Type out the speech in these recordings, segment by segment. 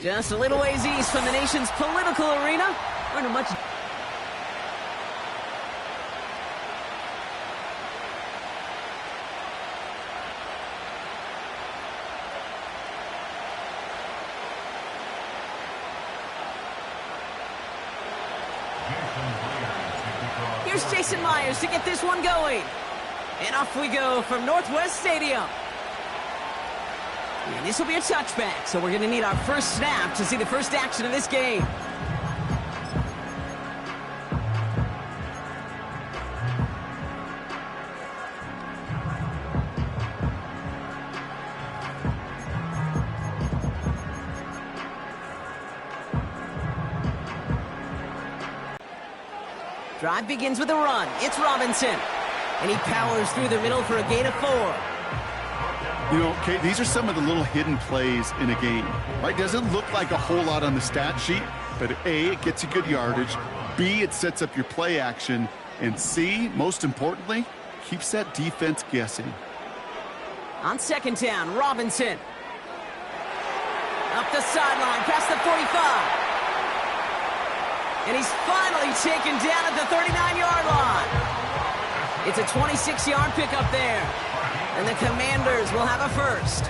Just a little ways east from the nation's political arena. We're in a much... Here's Jason Myers to get this one going. And off we go from Northwest Stadium. And this will be a touchback, so we're going to need our first snap to see the first action of this game. Drive begins with a run. It's Robinson. And he powers through the middle for a gain of 4. You know, Kate, these are some of the little hidden plays in a game, right? Doesn't look like a whole lot on the stat sheet, but A, it gets you good yardage. B, it sets up your play action. And C, most importantly, keeps that defense guessing. On second down, Robinson. Up the sideline, past the 45. And he's finally taken down at the 39-yard line. It's a 26-yard pickup there. And the Commanders will have a first.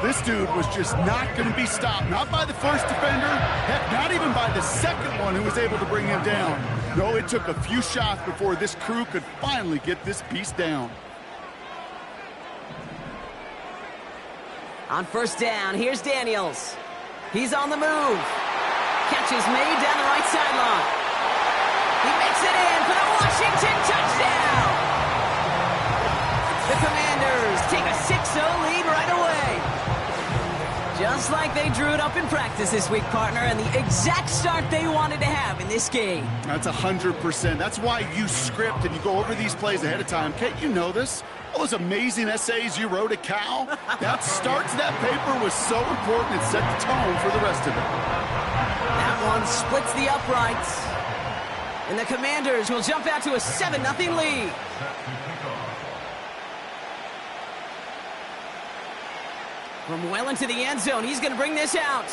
This dude was just not going to be stopped. Not by the first defender. Heck, not even by the second one who was able to bring him down. No, it took a few shots before this crew could finally get this beast down. On first down, here's Daniels. He's on the move. Catch is made down the right sideline. He makes it in for the Washington touchdown. The Commanders take a 6-0 lead right away. Just like they drew it up in practice this week, partner, and the exact start they wanted to have in this game. That's 100%. That's why you script and you go over these plays ahead of time. Kate, you know this. All those amazing essays you wrote at Cal, that start to that paper was so important. It set the tone for the rest of it. That one splits the uprights. And the Commanders will jump out to a 7-0 lead. From well into the end zone, he's going to bring this out.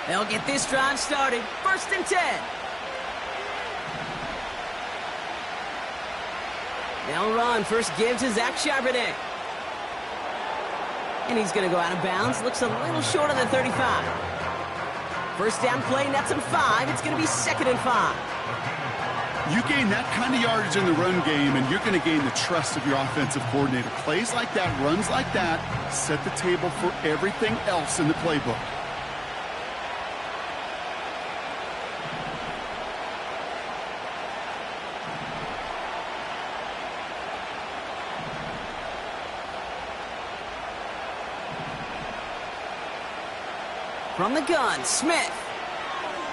They'll get this drive started. 1st and 10. They'll run. First give to Zach Charbonnet. And he's going to go out of bounds. Looks a little short of the 35. First down play, nets him 5. It's going to be 2nd and 5. You gain that kind of yardage in the run game, and you're going to gain the trust of your offensive coordinator. Plays like that, runs like that, set the table for everything else in the playbook. From the gun, Smith.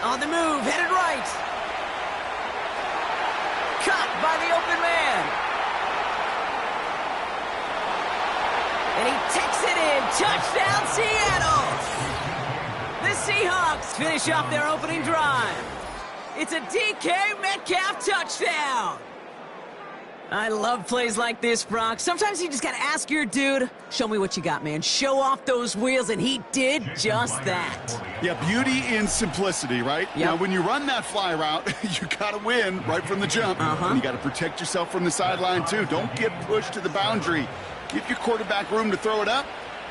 On the move, headed right. Caught by the open man. And he takes it in. Touchdown, Seattle. The Seahawks finish off their opening drive. It's a DK Metcalf touchdown. I love plays like this, Brock. Sometimes you just got to ask your dude, show me what you got, man. Show off those wheels, and he did just that. Yeah, beauty in simplicity, right? Yep. Now, when you run that fly route, you got to win right from the jump. And you got to protect yourself from the sideline, too. Don't get pushed to the boundary. Give your quarterback room to throw it up,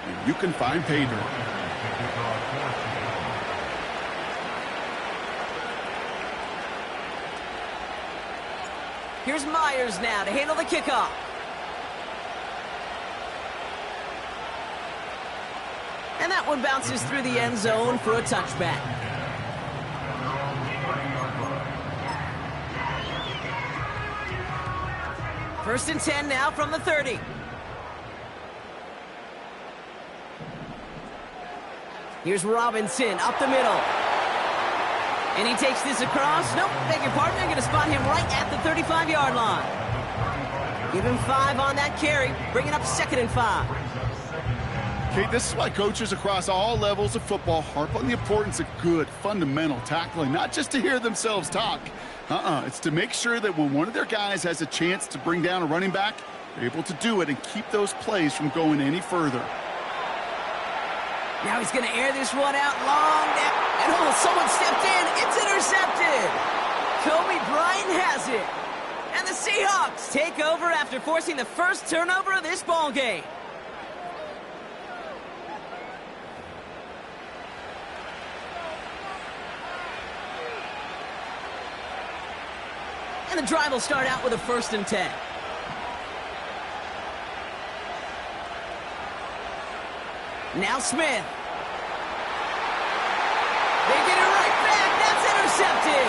and you can find pay dirt. Here's Myers now to handle the kickoff. And that one bounces through the end zone for a touchback. First and 10 now from the 30. Here's Robinson up the middle. And he takes this across. Nope, beg your pardon. They're going to spot him right at the 35-yard line. Give him 5 on that carry. Bring it up 2nd and 5. Okay, this is why coaches across all levels of football harp on the importance of good, fundamental tackling, not just to hear themselves talk. It's to make sure that when one of their guys has a chance to bring down a running back, They're able to do it and keep those plays from going any further. Now he's going to air this one out long down. And oh, someone stepped in. It's intercepted. Kobe Bryant has it. And the Seahawks take over after forcing the first turnover of this ball game. And the drive will start out with a 1st and 10. Now Smith. They get it right back. That's intercepted.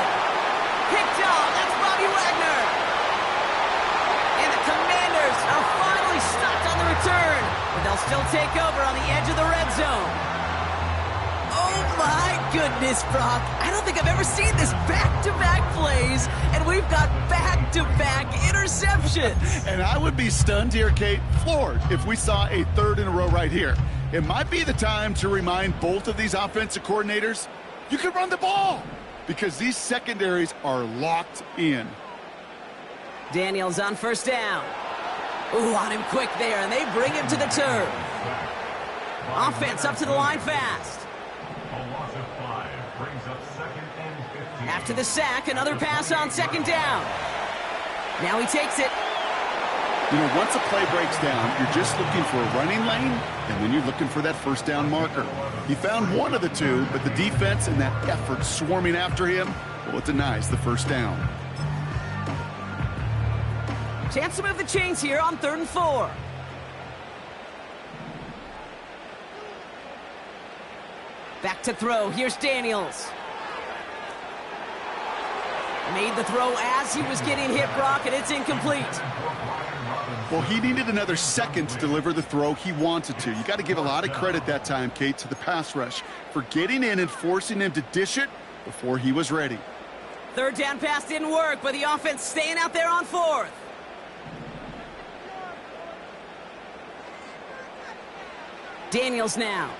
Picked off. That's Bobby Wagner. And the Commanders are finally stopped on the return. But they'll still take over on the edge of the red zone. Oh my goodness, Brock. I don't think I've ever seen this back-to-back plays, and we've got back-to-back interceptions. And I would be stunned here, Kate, floored, if we saw a 3rd in a row right here. It might be the time to remind both of these offensive coordinators, you can run the ball, because these secondaries are locked in. Daniels on 1st down. Ooh, on him quick there, and they bring him to the turf. Offense up to the line fast. After the sack, another pass on 2nd down. Now he takes it. You know, once a play breaks down, you're just looking for a running lane, and then you're looking for that 1st down marker. He found one of the two, but the defense and that effort swarming after him, well, it denies the 1st down. Chance to move the chains here on 3rd and 4. Back to throw. Here's Daniels. Made the throw as he was getting hit, Brock, and it's incomplete. Well, he needed another second to deliver the throw he wanted to. You got to give a lot of credit that time, Kate, to the pass rush for getting in and forcing him to dish it before he was ready. 3rd down pass didn't work, but the offense staying out there on 4th. Daniels now.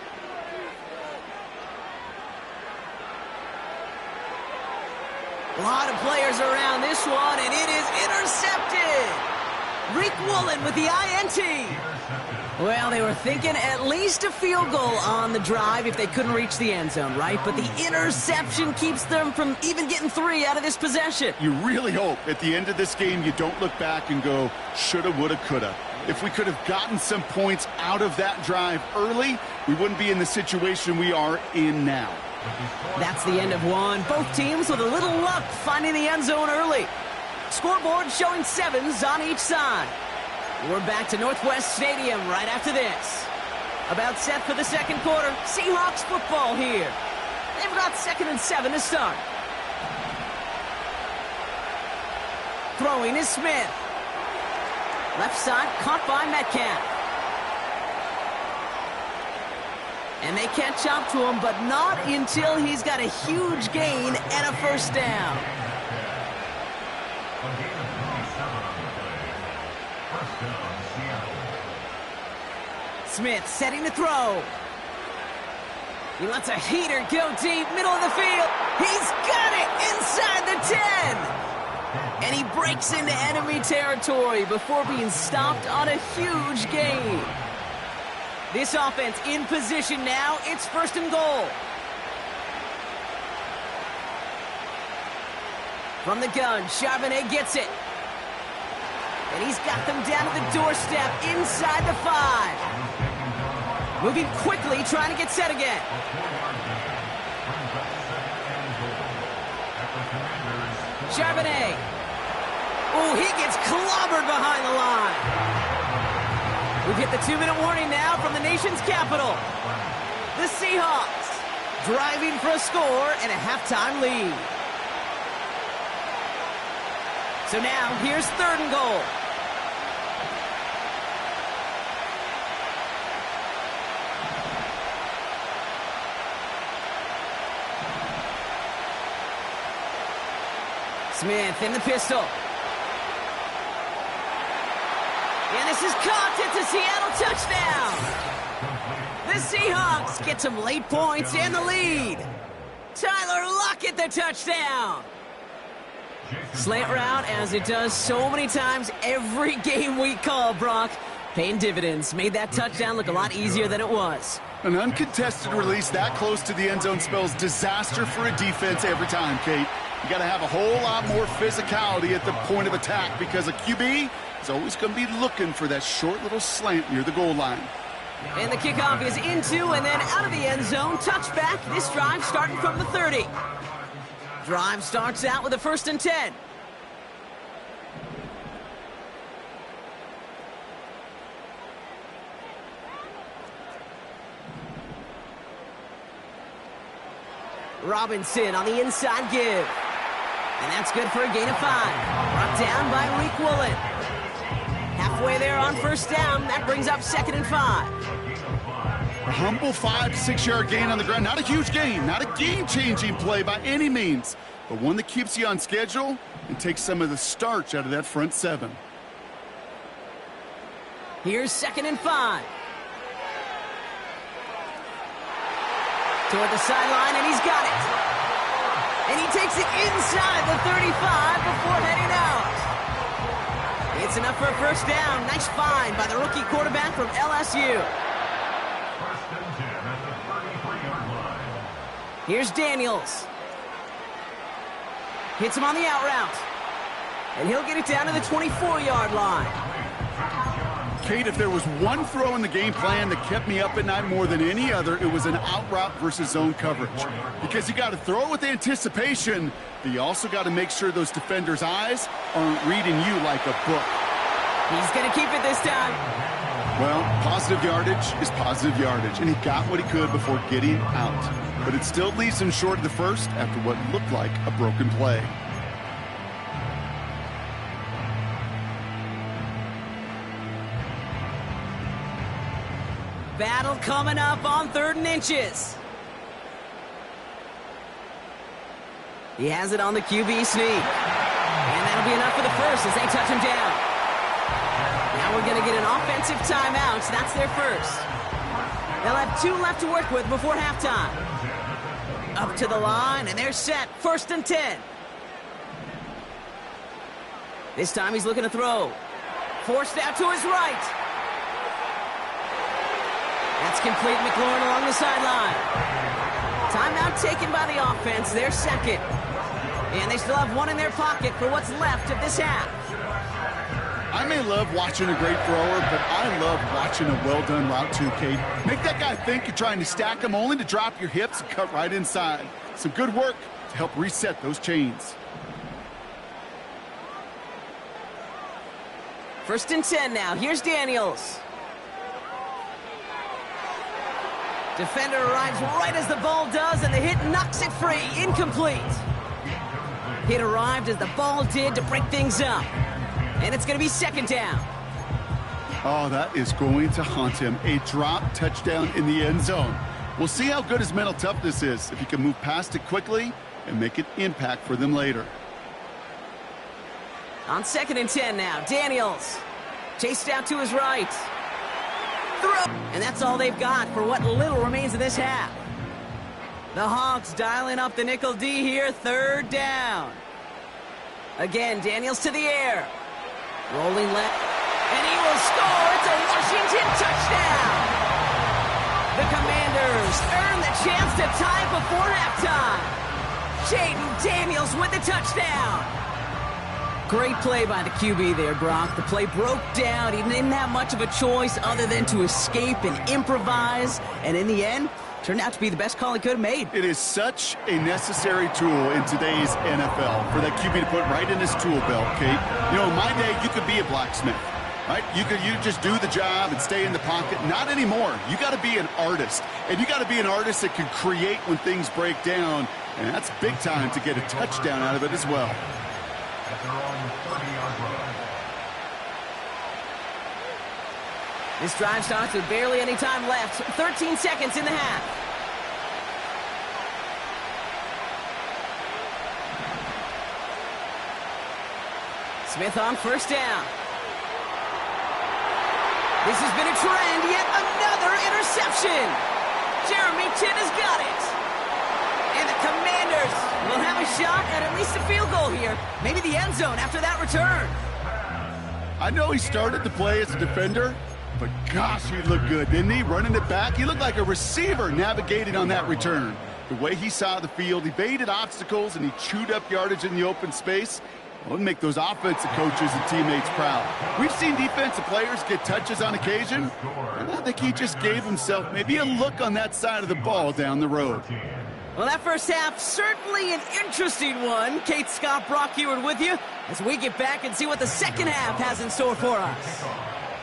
A lot of players around this one, and it is intercepted. Reek Woolen with the INT. Well, they were thinking at least a field goal on the drive if they couldn't reach the end zone, right? But the interception keeps them from even getting 3 out of this possession. You really hope at the end of this game you don't look back and go, shoulda, woulda, coulda. If we could have gotten some points out of that drive early, we wouldn't be in the situation we are in now. That's the end of one. Both teams with a little luck finding the end zone early. Scoreboard showing 7s on each side. We're back to Northwest Stadium right after this. About set for the 2nd quarter. Seahawks football here. They've got 2nd and 7 to start. Throwing is Smith. Left side caught by Metcalf. And they catch up to him, but not until he's got a huge gain and a 1st down. Smith setting the throw. He lets a heater go deep, middle of the field. He's got it inside the 10. And he breaks into enemy territory before being stopped on a huge gain. This offense in position now. It's 1st and goal. From the gun, Charbonnet gets it. And he's got them down to the doorstep inside the 5. Moving quickly, trying to get set again. Charbonnet. Oh, he gets clobbered behind the line. We've hit the 2-minute warning now from the nation's capital. The Seahawks driving for a score and a halftime lead. So now here's 3rd and goal. Smith in the pistol. And this is caught. It's a Seattle touchdown. The Seahawks get some late points and the lead. Tyler Lockett the touchdown. Slant route, as it does so many times every game we call, Brock. Paying dividends. Made that touchdown look a lot easier than it was. An uncontested release that close to the end zone spells disaster for a defense every time, Kate. You got to have a whole lot more physicality at the point of attack because a QB is always going to be looking for that short little slant near the goal line. And the kickoff is into and then out of the end zone. Touchback. This drive starting from the 30. Drive starts out with a 1st and 10. Robinson on the inside give. And that's good for a gain of 5. Brought down by Reek Woolen. Halfway there on 1st down. That brings up 2nd and 5. A humble 5 to 6 yard gain on the ground. Not a huge gain. Not a game-changing play by any means. But one that keeps you on schedule and takes some of the starch out of that front 7. Here's 2nd and 5. Toward the sideline, and he's got it. And he takes it inside the 35 before heading out. It's enough for a 1st down. Nice find by the rookie quarterback from LSU. Here's Daniels. Hits him on the out route. And he'll get it down to the 24-yard line. Kate, if there was one throw in the game plan that kept me up at night more than any other, it was an out route versus zone coverage. Because you got to throw it with anticipation, but you also got to make sure those defenders' eyes aren't reading you like a book. He's going to keep it this time. Well, positive yardage is positive yardage, and he got what he could before getting out. But it still leaves him short of the 1st after what looked like a broken play. Battle coming up on 3rd and inches. He has it on the QB sneak. And that'll be enough for the 1st as they touch him down. Now we're going to get an offensive timeout. So that's their 1st. They'll have 2 left to work with before halftime. Up to the line, and they're set. 1st and 10. This time he's looking to throw. Forced out to his right. That's complete. McLaurin along the sideline. Timeout taken by the offense. Their 2nd. And they still have 1 in their pocket for what's left of this half. I may love watching a great thrower, but I love watching a well-done route too, Kate. Make that guy think you're trying to stack him only to drop your hips and cut right inside. Some good work to help reset those chains. 1st and 10 now. Here's Daniels. Defender arrives right as the ball does, and the hit knocks it free. Incomplete. Hit arrived as the ball did to break things up. And it's going to be 2nd down. Oh, that is going to haunt him. A drop touchdown in the end zone. We'll see how good his mental toughness is if he can move past it quickly and make an impact for them later. On 2nd and 10 now, Daniels chased out to his right. Throw. And that's all they've got for what little remains of this half. The Hawks dialing up the nickel D here, 3rd down. Again, Daniels to the air. Rolling left. And he will score. It's a Washington touchdown. The Commanders earn the chance to tie before halftime. Jaden Daniels with the touchdown. Great play by the QB there, Brock. The play broke down. He didn't have much of a choice other than to escape and improvise. And in the end, turned out to be the best call he could have made. It is such a necessary tool in today's NFL for that QB to put right in his tool belt, Kate. You know, in my day, you could be a blacksmith, right? You just do the job and stay in the pocket. Not anymore. You got to be an artist. And you got to be an artist that can create when things break down. And that's big time to get a touchdown out of it as well. This drive starts with barely any time left. 13 seconds in the half. Smith on 1st down. This has been a trend. Yet another interception. Jeremy Chin has got it. And the Commanders will have a shot at least a field goal here. Maybe the end zone after that return. I know he started the play as a defender, but gosh, he looked good, didn't he? Running it back, he looked like a receiver navigating on that return. The way he saw the field, he evaded obstacles, and he chewed up yardage in the open space. Well, it'll make those offensive coaches and teammates proud. We've seen defensive players get touches on occasion, and I think he just gave himself maybe a look on that side of the ball down the road. Well, that first half, certainly an interesting one. Kate Scott, Brock Ewart with you as we get back and see what the second half has in store for us.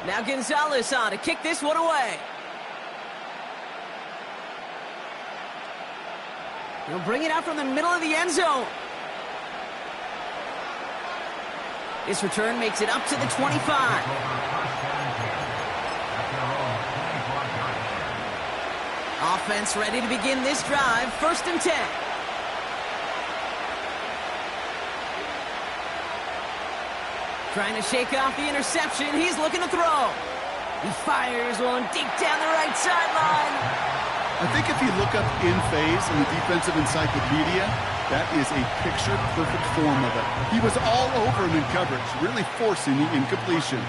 Now Gonzalez on to kick this one away. He'll bring it out from the middle of the end zone. This return makes it up to the 25. Offense ready to begin this drive. 1st and 10. Trying to shake off the interception. He's looking to throw. He fires one deep down the right sideline. I think if you look up in phase in the defensive encyclopedia, that is a picture-perfect form of it. He was all over him in coverage, really forcing the incompletion.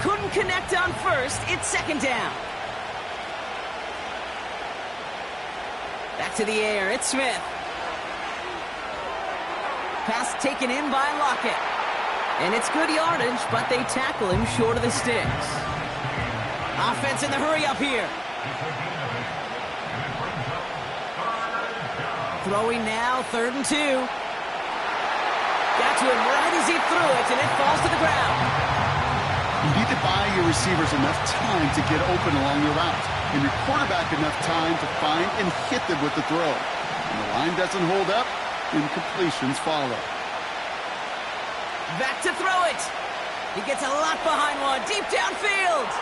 Couldn't connect on first. It's 2nd down. Back to the air. It's Smith. Pass taken in by Lockett. And it's good yardage, but they tackle him short of the sticks. Offense in the hurry up here. Throwing now, 3rd and 2. Got to him right as he threw it, and it falls to the ground. You need to buy your receivers enough time to get open along the route, and your quarterback enough time to find and hit them with the throw. When the line doesn't hold up, incompletions follow. Back to throw it. He gets a lot behind one, deep downfield.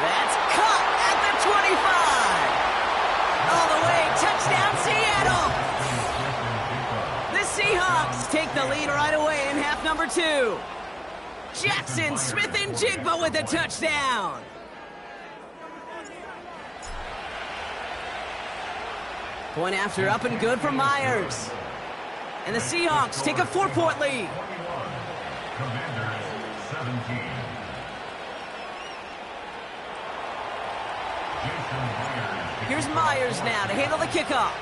That's caught at the 25. All the way, touchdown Seattle. The Seahawks take the lead right away in half number 2. Jackson, Smith, and Jigba with a touchdown. Point after up and good for Myers. And the Seahawks take a 4-point lead. Here's Myers now to handle the kickoff.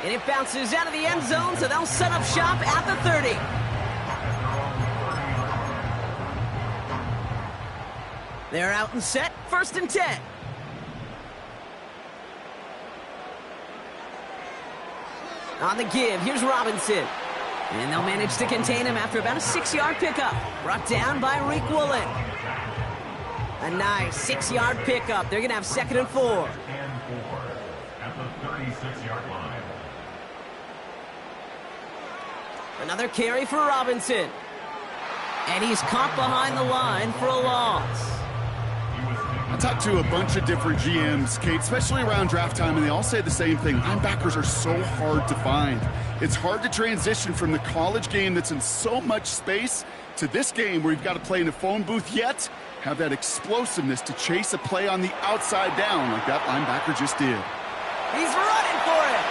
And it bounces out of the end zone, so they'll set up shop at the 30. They're out and set, 1st and 10. On the give, here's Robinson. And they'll manage to contain him after about a 6-yard pickup. Brought down by Reek Woolen. A nice 6-yard pickup. They're going to have 2nd and 4. At the 36-yard line. Another carry for Robinson. And he's caught behind the line for a loss. I talked to a bunch of different GMs, Kate, especially around draft time, and they all say the same thing. Linebackers are so hard to find. It's hard to transition from the college game that's in so much space to this game where you've got to play in a phone booth, yet have that explosiveness to chase a play on the outside down like that linebacker just did. He's running for it.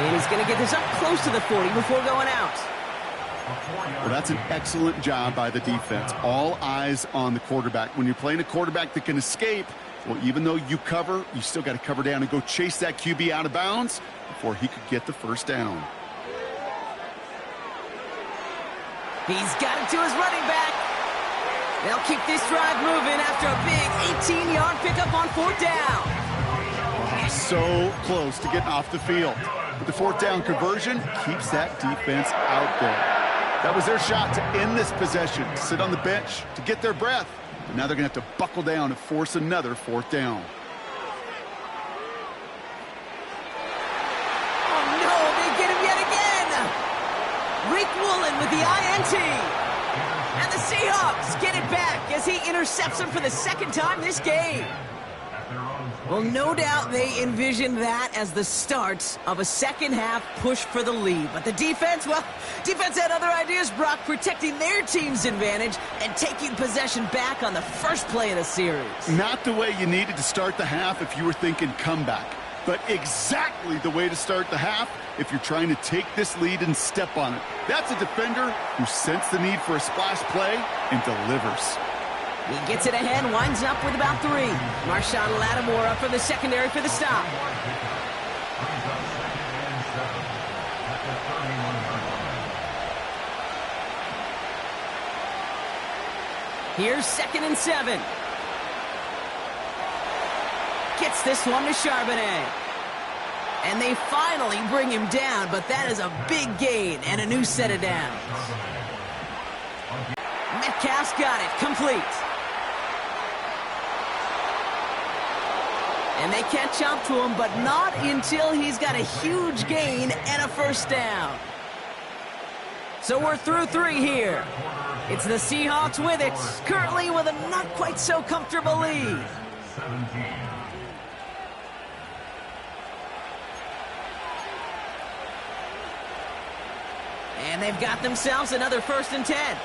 And he's going to get this up close to the 40 before going out. Well, that's an excellent job by the defense. All eyes on the quarterback. When you're playing a quarterback that can escape, well, even though you cover, you still got to cover down and go chase that QB out of bounds before he could get the 1st down. He's got it to his running back. They'll keep this drive moving after a big 18-yard pickup on 4th down. So close to getting off the field. But the 4th down conversion keeps that defense out there. That was their shot to end this possession, to sit on the bench, to get their breath. But now they're going to have to buckle down and force another 4th down. Oh, no, they get him yet again. Reek Woolen with the INT. And the Seahawks get it back as he intercepts him for the 2nd time this game. Well, no doubt they envisioned that as the start of a second-half push for the lead. But the defense, well, defense had other ideas, Brock, protecting their team's advantage and taking possession back on the first play of the series. Not the way you needed to start the half if you were thinking comeback, but exactly the way to start the half if you're trying to take this lead and step on it. That's a defender who sensed the need for a splash play and delivers. He gets it ahead, winds up with about 3. Marshawn Lattimore up from the secondary for the stop. Here's 2nd and 7. Gets this one to Charbonnet. And they finally bring him down, but that is a big gain and a new set of downs. Metcalf's got it, complete. And they catch up to him, but not until he's got a huge gain and a first down. So we're through 3 here. It's the Seahawks with it, currently with a not quite so comfortable lead. 17. And they've got themselves another 1st and 10.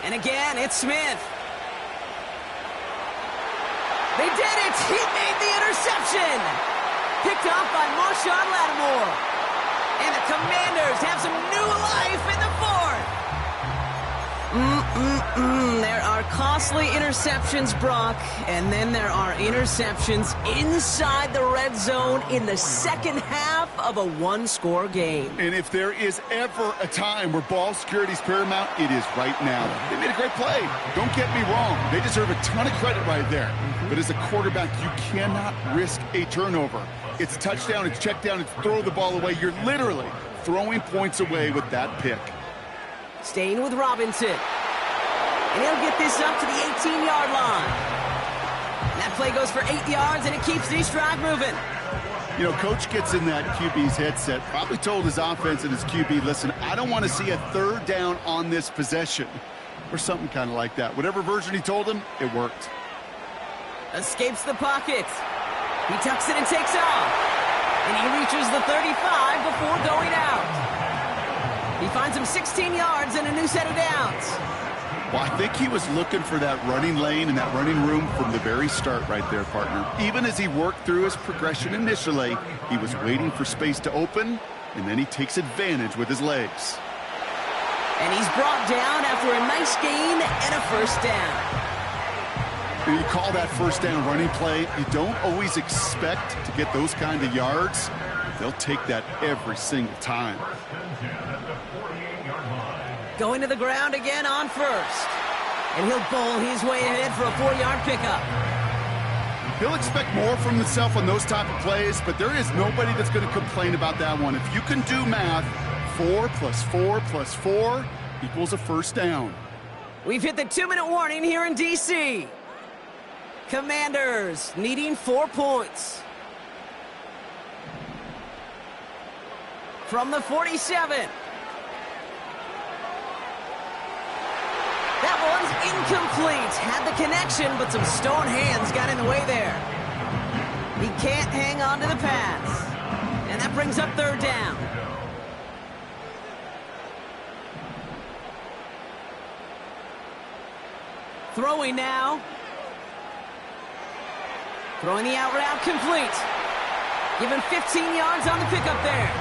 And again, it's Smith. They did it! He made the interception! Picked off by Marshawn Lattimore. And the Commanders have some new life in the 4th. There are costly interceptions, Brock, and then there are interceptions inside the red zone in the second half of a one-score game. And if there is ever a time where ball security is paramount, it is right now. They made a great play. Don't get me wrong. They deserve a ton of credit right there. But as a quarterback, you cannot risk a turnover. It's touchdown, it's check down, it's throw the ball away. You're literally throwing points away with that pick. Staying with Robinson. And he'll get this up to the 18-yard line. And that play goes for 8 yards, and it keeps this drive moving. You know, Coach gets in that QB's headset, probably told his offense and his QB, listen, I don't want to see a 3rd down on this possession. Or something kind of like that. Whatever version he told him, it worked. Escapes the pocket. He tucks it and takes off. And he reaches the 35 before going out. He finds him 16 yards and a new set of downs. Well, I think he was looking for that running lane and that running room from the very start right there, partner. Even as he worked through his progression initially, he was waiting for space to open, and then he takes advantage with his legs. And he's brought down after a nice gain and a first down. And you call that first down running play, you don't always expect to get those kind of yards. They'll take that every single time. Going to the ground again on 1st. And he'll bowl his way ahead for a 4-yard pickup. He'll expect more from himself on those type of plays, but there is nobody that's going to complain about that one. If you can do math, 4 + 4 + 4 equals a first down. We've hit the 2-minute warning here in D.C. Commanders needing 4 points. From the 47. That one's incomplete. Had the connection, but some stone hands got in the way there. He can't hang on to the pass. And that brings up 3rd down. Throwing now. Throwing the out route complete. Given 15 yards on the pickup there.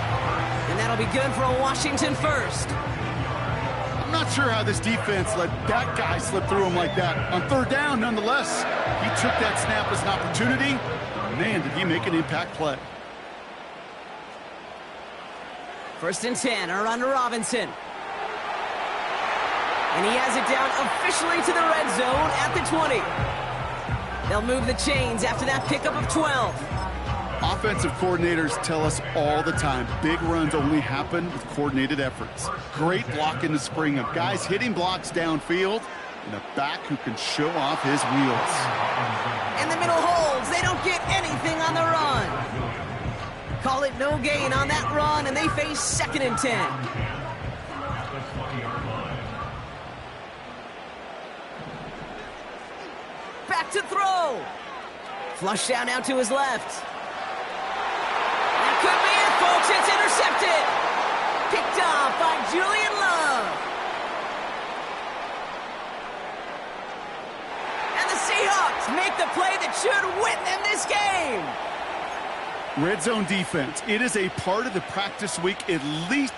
And that'll be good for a Washington first. I'm not sure how this defense let that guy slip through him like that. On 3rd down, nonetheless, he took that snap as an opportunity. Man, did he make an impact play. 1st and 10, a run to Robinson. And he has it down officially to the red zone at the 20. They'll move the chains after that pickup of 12. Offensive coordinators tell us all the time, big runs only happen with coordinated efforts. Great block in the spring of guys hitting blocks downfield and a back who can show off his wheels. And the middle holds. They don't get anything on the run. Call it no gain on that run, and they face 2nd and 10. back to throw. Flush down now to his left. That could be it, folks. It's intercepted. Picked off by Julian Love. And the Seahawks make the play that should win them this game. Red zone defense. It is a part of the practice week at least.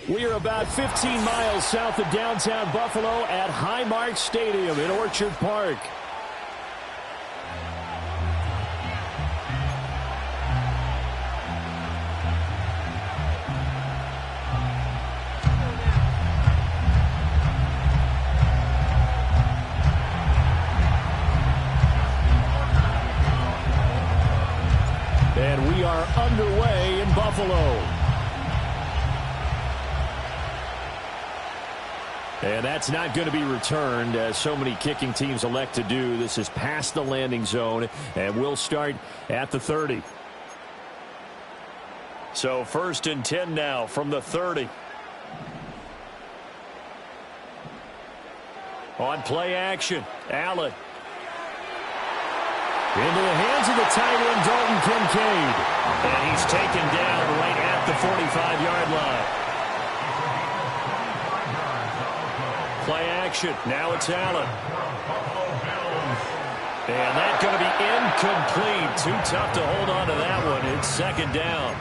We are about 15 miles south of downtown Buffalo at Highmark Stadium in Orchard Park. And we are underway in Buffalo. And that's not going to be returned, as so many kicking teams elect to do. This is past the landing zone, and we'll start at the 30. So 1st and 10 now from the 30. On play action, Allen. Into the hands of the tight end, Dalton Kincaid. And he's taken down right at the 45-yard line. Play action. Now it's Allen. And that's going to be incomplete. Too tough to hold on to that one. It's 2nd down.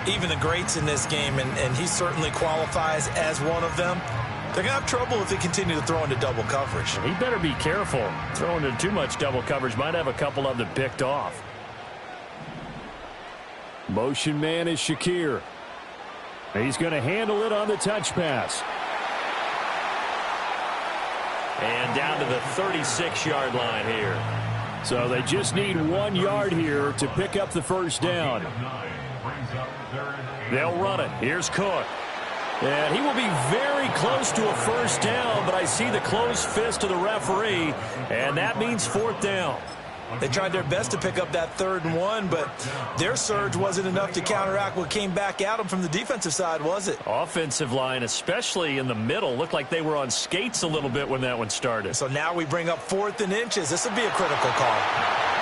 Even the greats in this game, and he certainly qualifies as one of them, they're going to have trouble if they continue to throw into double coverage. He better be careful. Throwing into too much double coverage might have a couple of them picked off. Motion man is Shakir. He's going to handle it on the touch pass. And down to the 36-yard line here. So they just need 1 yard here to pick up the 1st down. They'll run it. Here's Cook. And he will be very close to a 1st down, but I see the closed fist of the referee, and that means 4th down. They tried their best to pick up that 3rd and 1, but their surge wasn't enough to counteract what came back at them from the defensive side, was it? Offensive line, especially in the middle, looked like they were on skates a little bit when that one started. So now we bring up 4th and inches. This will be a critical call.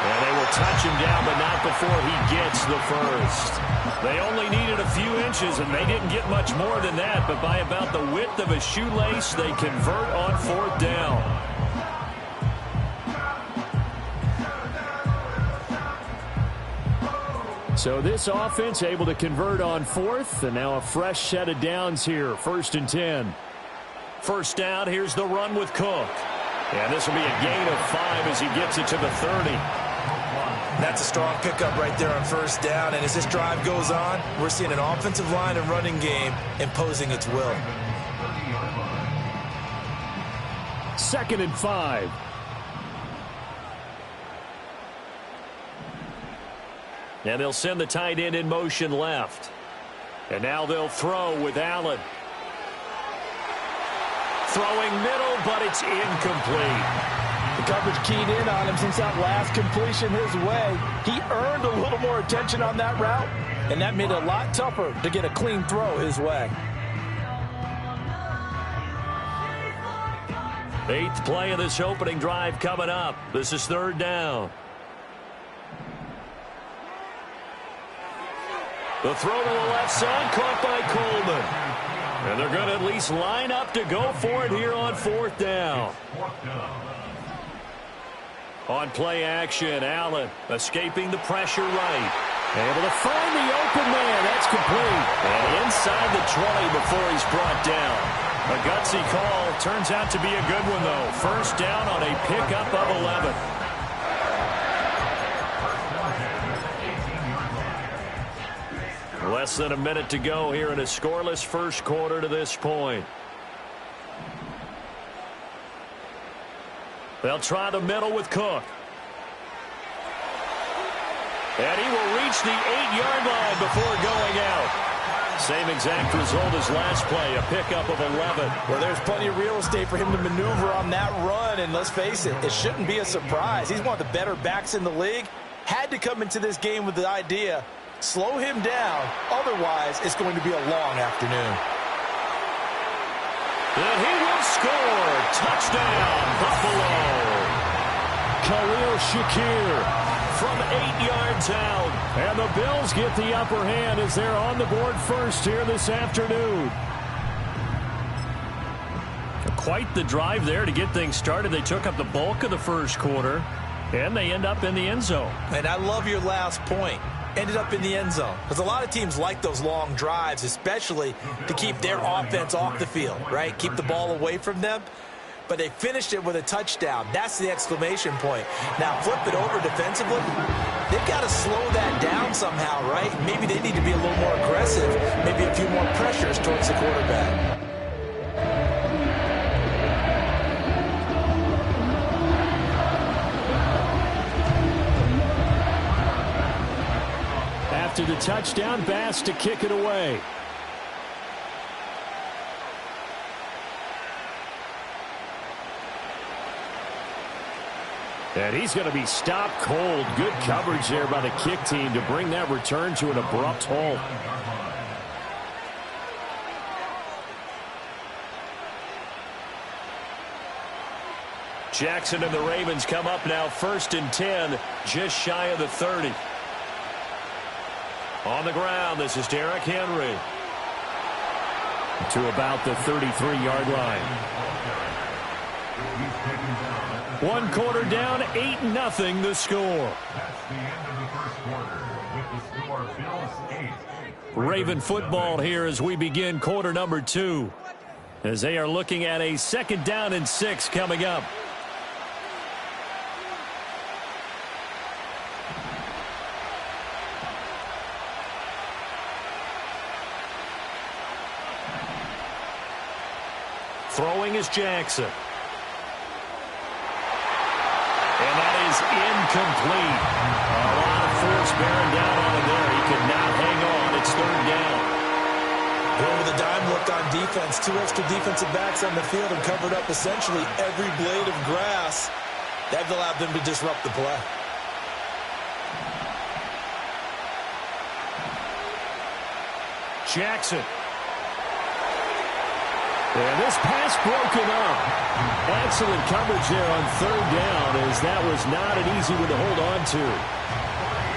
And they will touch him down, but not before he gets the 1st. They only needed a few inches, and they didn't get much more than that, but by about the width of a shoelace, they convert on 4th down. So this offense able to convert on 4th, and now a fresh set of downs here, 1st and 10. 1st down, here's the run with Cook. And this will be a gain of 5 as he gets it to the 30. That's a strong pickup right there on 1st down, and as this drive goes on, we're seeing an offensive line and running game imposing its will. 2nd and 5. And they'll send the tight end in motion left. And now they'll throw with Allen. Throwing middle, but it's incomplete. The coverage keyed in on him since that last completion his way. He earned a little more attention on that route, and that made it a lot tougher to get a clean throw his way. 8th play of this opening drive coming up. This is 3rd down. The throw to the left side, caught by Coleman. And they're going to at least line up to go for it here on 4th down. On play action, Allen escaping the pressure right. Able to find the open man. That's complete. And inside the 20 before he's brought down. A gutsy call. Turns out to be a good one, though. 1st down on a pickup of 11. Less than a minute to go here in a scoreless 1st quarter to this point. They'll try the middle with Cook. And he will reach the 8-yard line before going out. Same exact result as last play, a pickup of 11. Well, there's plenty of real estate for him to maneuver on that run, and let's face it, it shouldn't be a surprise. He's one of the better backs in the league. Had to come into this game with the idea, slow him down, otherwise it's going to be a long afternoon. And he will score. Touchdown, Buffalo. Khalil Shakir from 8 yards out. And the Bills get the upper hand as they're on the board first here this afternoon. Quite the drive there to get things started. They took up the bulk of the first quarter, and they end up in the end zone. And I love your last point. Ended up in the end zone. Because a lot of teams like those long drives, especially to keep their offense off the field, right? Keep the ball away from them. But they finished it with a touchdown. That's the exclamation point. Now, flip it over defensively. They've got to slow that down somehow, right? Maybe they need to be a little more aggressive. Maybe a few more pressures towards the quarterback. After the touchdown, Bass to kick it away. And he's going to be stopped cold. Good coverage there by the kick team to bring that return to an abrupt halt. Jackson and the Ravens come up now 1st and 10, just shy of the 30. On the ground, this is Derrick Henry. To about the 33-yard line. 1 quarter down, 8-0 the score. That's the end of the first quarter with the score Bills 8. Raven football here as we begin quarter number 2. As they are looking at a 2nd down and 6 coming up. Throwing is Jackson. And that is incomplete. A lot of force bearing down on him there. He could not hang on. It's 3rd down. Going with a dime look on defense. 2 extra defensive backs on the field and covered up essentially every blade of grass. That allowed them to disrupt the play. Jackson. And this pass broken up. Excellent coverage there on 3rd down, as that was not an easy one to hold on to.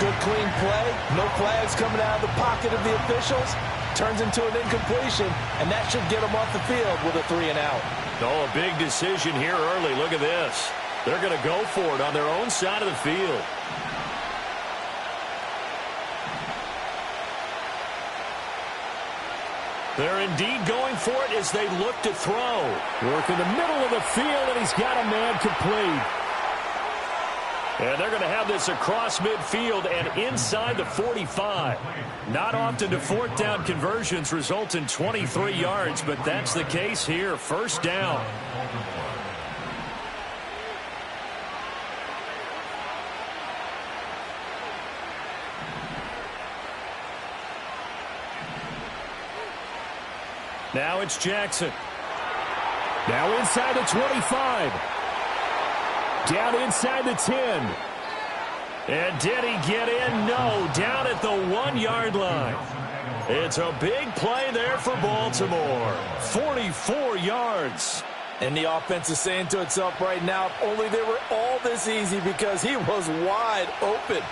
Good clean play. No flags coming out of the pocket of the officials. Turns into an incompletion, and that should get them off the field with a 3 and out. Oh, a big decision here early. Look at this. They're going to go for it on their own side of the field. They're indeed going for it as they look to throw. Work in the middle of the field, and he's got a man complete. And they're going to have this across midfield and inside the 45. Not often do 4th down conversions result in 23 yards, but that's the case here. 1st down. Now it's Jackson. Now inside the 25. Down inside the 10. And did he get in? No. Down at the 1-yard line. It's a big play there for Baltimore. 44 yards. And the offense is saying to itself right now, if only they were all this easy, because he was wide open.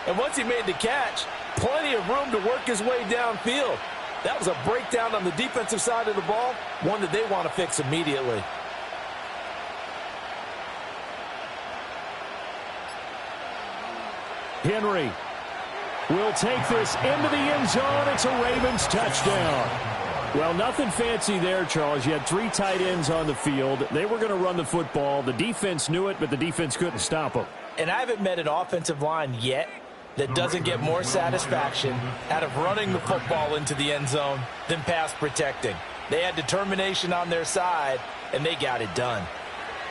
And once he made the catch, plenty of room to work his way downfield. That was a breakdown on the defensive side of the ball, one that they want to fix immediately. Henry will take this into the end zone. It's a Ravens touchdown. Well, nothing fancy there, Charles. You had 3 tight ends on the field. They were going to run the football. The defense knew it, but the defense couldn't stop them. And I haven't met an offensive line yet that doesn't get more satisfaction out of running the football into the end zone than pass protecting. They had determination on their side, and they got it done.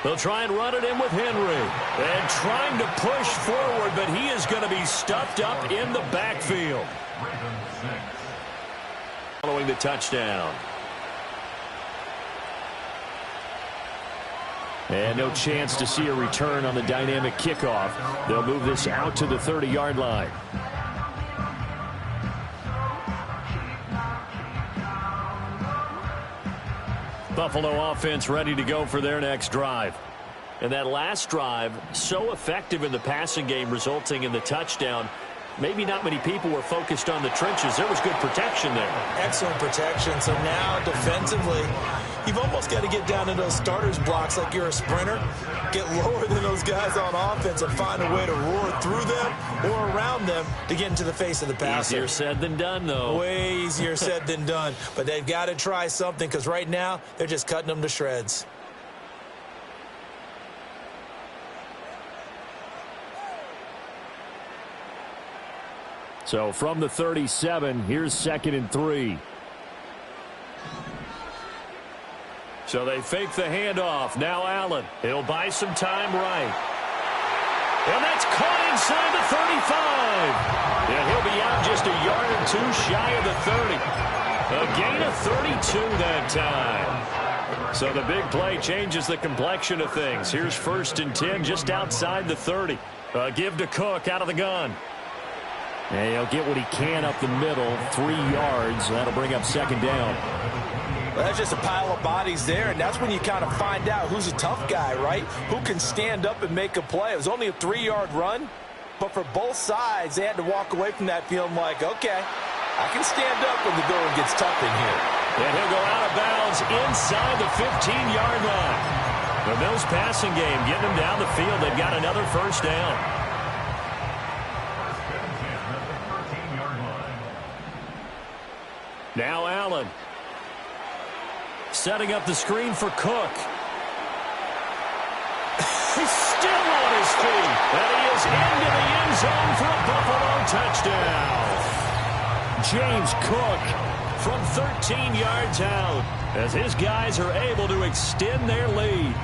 They'll try and run it in with Henry. And trying to push forward, but he is going to be stuffed up in the backfield. Following the touchdown. And no chance to see a return on the dynamic kickoff. They'll move this out to the 30-yard line. Buffalo offense ready to go for their next drive. And that last drive, so effective in the passing game, resulting in the touchdown. Maybe not many people were focused on the trenches. There was good protection there. Excellent protection. So now defensively, you've almost got to get down to those starters blocks like you're a sprinter. Get lower than those guys on offense and find a way to roar through them or around them to get into the face of the passer. Easier said than done, though. Way easier said than done. But they've got to try something because right now they're just cutting them to shreds. So from the 37, here's 2nd and 3. So they fake the handoff. Now Allen. He'll buy some time right. And that's caught inside the 35. Yeah, he'll be out just a yard or two shy of the 30. A gain of 32 that time. So the big play changes the complexion of things. Here's 1st and 10 just outside the 30. Give to Cook out of the gun. And he'll get what he can up the middle, 3 yards. That'll bring up 2nd down. Well, that's just a pile of bodies there, and that's when you kind of find out who's a tough guy, right? Who can stand up and make a play. It was only a 3-yard run, but for both sides, they had to walk away from that feeling like, okay, I can stand up when the going gets tough in here. And he'll go out of bounds inside the 15-yard line. The Bills passing game getting them down the field. They've got another 1st down. Now Allen. Setting up the screen for Cook. He's still on his feet. And he is into the end zone for a Buffalo touchdown. James Cook from 13 yards out as his guys are able to extend their lead.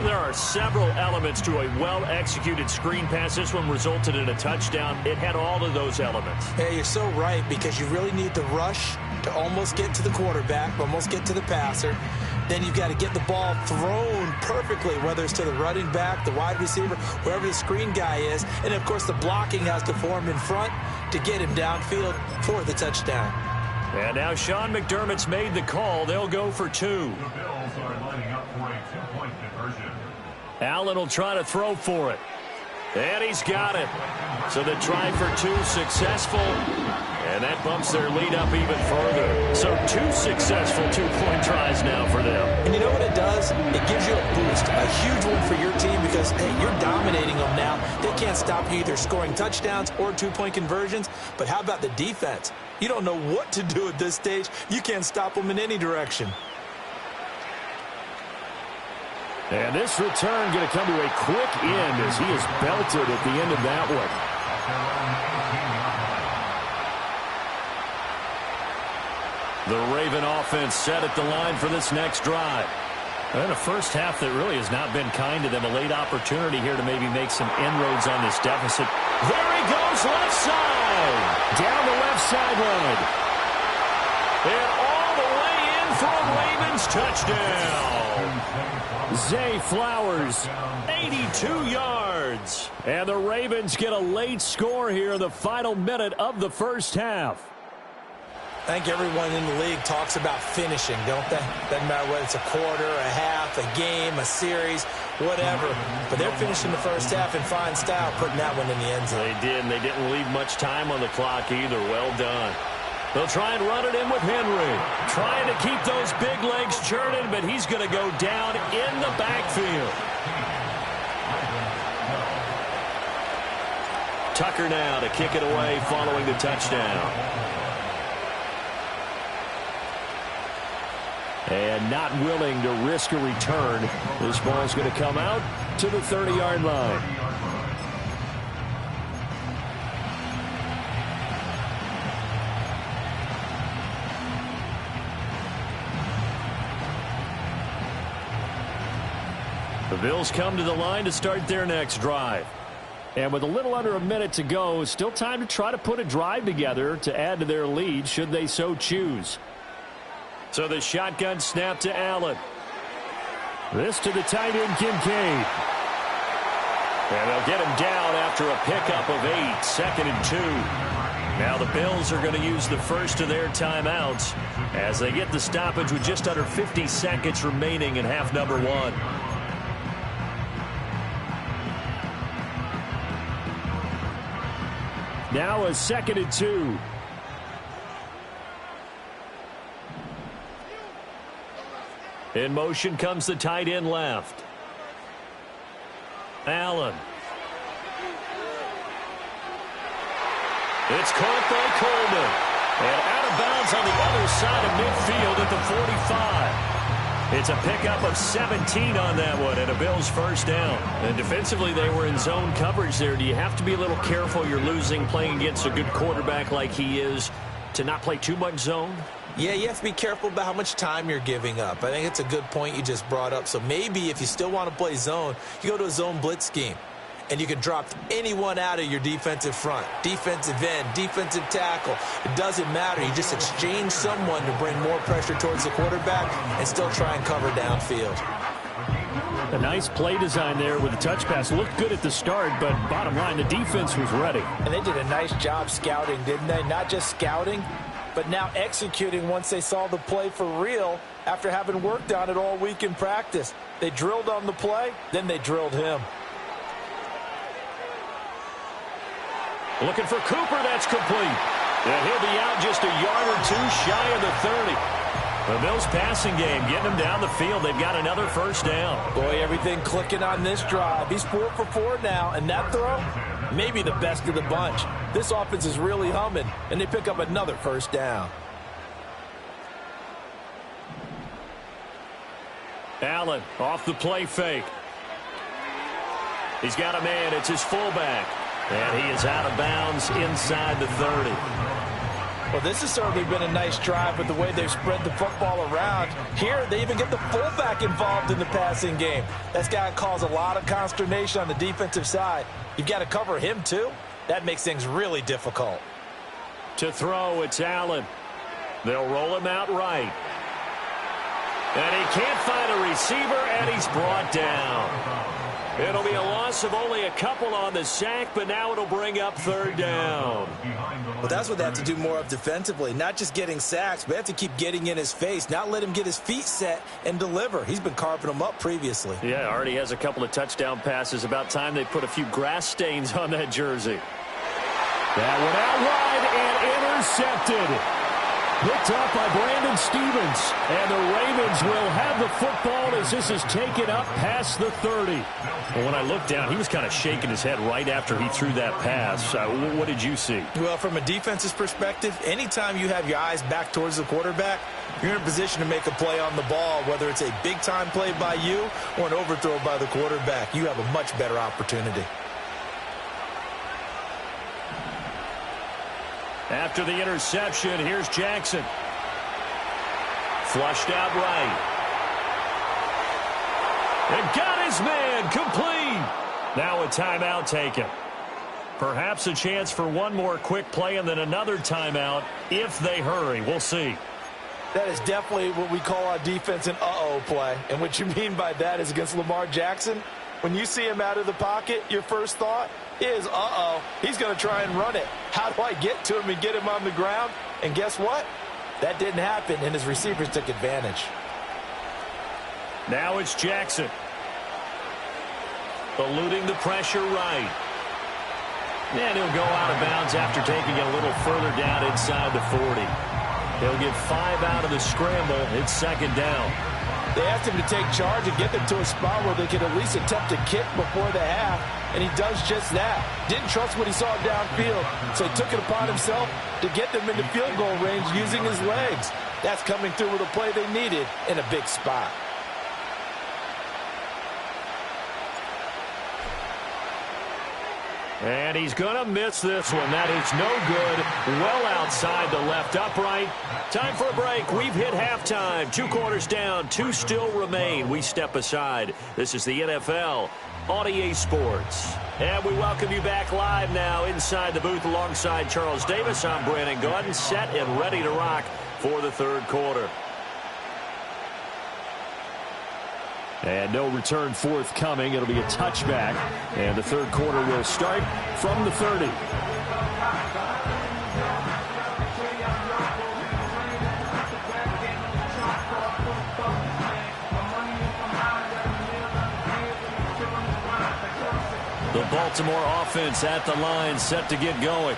There are several elements to a well-executed screen pass. This one resulted in a touchdown. It had all of those elements. Yeah, you're so right because you really need the rush to almost get to the quarterback, almost get to the passer. Then you've got to get the ball thrown perfectly, whether it's to the running back, the wide receiver, wherever the screen guy is. And, of course, the blocking has to form in front to get him downfield for the touchdown. And now Sean McDermott's made the call. They'll go for 2. The Bills are lining up for a 2-point conversion. Allen will try to throw for it. And he's got it. So the try for 2 successful. And that bumps their lead up even further. So 2 successful 2-point tries now for them. And you know what it does? It gives you a boost, a huge one for your team because, hey, you're dominating them now. They can't stop you either scoring touchdowns or 2-point conversions. But how about the defense? You don't know what to do at this stage. You can't stop them in any direction. And this return going to come to a quick end as he is belted at the end of that one. The Raven offense set at the line for this next drive. And a first half that really has not been kind to them. A late opportunity here to maybe make some inroads on this deficit. There he goes, left side. Down the left sideline. And all the way in for a Ravens touchdown. Zay Flowers, 82 yards. And the Ravens get a late score here in the final minute of the first half. I think everyone in the league talks about finishing, don't they? Doesn't matter whether it's a quarter, a half, a game, a series, whatever. But they're finishing the first half in fine style, putting that one in the end zone. They did, and they didn't leave much time on the clock either. Well done. They'll try and run it in with Henry. Trying to keep those big legs churning, but he's going to go down in the backfield. Tucker now to kick it away following the touchdown. And not willing to risk a return. This ball's going to come out to the 30-yard line. The Bills come to the line to start their next drive. And with a little under a minute to go, still time to try to put a drive together to add to their lead should they so choose. So the shotgun snap to Allen. This to the tight end, Kincaid. And they'll get him down after a pickup of 8, 2nd and 2. Now the Bills are going to use the first of their timeouts as they get the stoppage with just under 50 seconds remaining in half number 1. Now a 2nd and 2. In motion comes the tight end left. Allen. It's caught by Coleman. And out of bounds on the other side of midfield at the 45. It's a pickup of 17 on that one and a Bills first down. And defensively, they were in zone coverage there. Do you have to be a little careful? You're losing playing against a good quarterback like he is to not play too much zone? Yeah, you have to be careful about how much time you're giving up. I think it's a good point you just brought up. So maybe if you still want to play zone, you go to a zone blitz scheme. And you can drop anyone out of your defensive front, defensive end, defensive tackle. It doesn't matter. You just exchange someone to bring more pressure towards the quarterback and still try and cover downfield. A nice play design there with the touch pass. Looked good at the start, but bottom line, the defense was ready. And they did a nice job scouting, didn't they? Not just scouting, but now executing once they saw the play for real after having worked on it all week in practice. They drilled on the play, then they drilled him. Looking for Cooper, that's complete. And he'll be out just a yard or two shy of the 30. The Bills passing game getting them down the field. They've got another first down. Boy, everything clicking on this drive. He's 4 for 4 now, and that throw, maybe the best of the bunch. This offense is really humming, and they pick up another first down. Allen off the play fake. He's got a man. It's his fullback. And he is out of bounds inside the 30. Well, this has certainly been a nice drive with the way they've spread the football around. Here, they even get the fullback involved in the passing game. That's got to cause a lot of consternation on the defensive side. You've got to cover him, too. That makes things really difficult. To throw, it's Allen. They'll roll him out right. And he can't find a receiver, and he's brought down. It'll be a loss of only a couple on the sack, but now it'll bring up third down. Well, that's what they have to do more of defensively. Not just getting sacks, but they have to keep getting in his face, not let him get his feet set and deliver. He's been carving them up previously. Yeah, already has a couple of touchdown passes. About time they put a few grass stains on that jersey. That one out wide and intercepted. Picked up by Brandon Stevens. And the Ravens will have the football as this is taken up past the 30. Well, when I looked down, he was kind of shaking his head right after he threw that pass. What did you see? Well, from a defense's perspective, anytime you have your eyes back towards the quarterback, you're in a position to make a play on the ball, whether it's a big-time play by you or an overthrow by the quarterback. You have a much better opportunity. After the interception, here's Jackson. Flushed out right. And got his man complete. Now a timeout taken. Perhaps a chance for one more quick play and then another timeout if they hurry. We'll see. That is definitely what we call our defense an uh-oh play. And what you mean by that is against Lamar Jackson, when you see him out of the pocket, your first thought is, uh-oh, he's going to try and run it. How do I get to him and get him on the ground? And guess what? That didn't happen, and his receivers took advantage. Now it's Jackson. Eluding the pressure right. And he'll go out of bounds after taking it a little further down inside the 40. He'll get 5 out of the scramble. It's second down. They asked him to take charge and get them to a spot where they could at least attempt a kick before the half, and he does just that. Didn't trust what he saw downfield, so he took it upon himself to get them into field goal range using his legs. That's coming through with a play they needed in a big spot. And he's going to miss this one. That is no good. Well outside the left upright. Time for a break. We've hit halftime. 2 quarters down. 2 still remain. We step aside. This is the NFL on EA Sports. And we welcome you back live now inside the booth alongside Charles Davis. I'm Brandon Gaudin, set and ready to rock for the third quarter. And no return forthcoming. It'll be a touchback. And the third quarter will start from the 30. The Baltimore offense at the line, set to get going.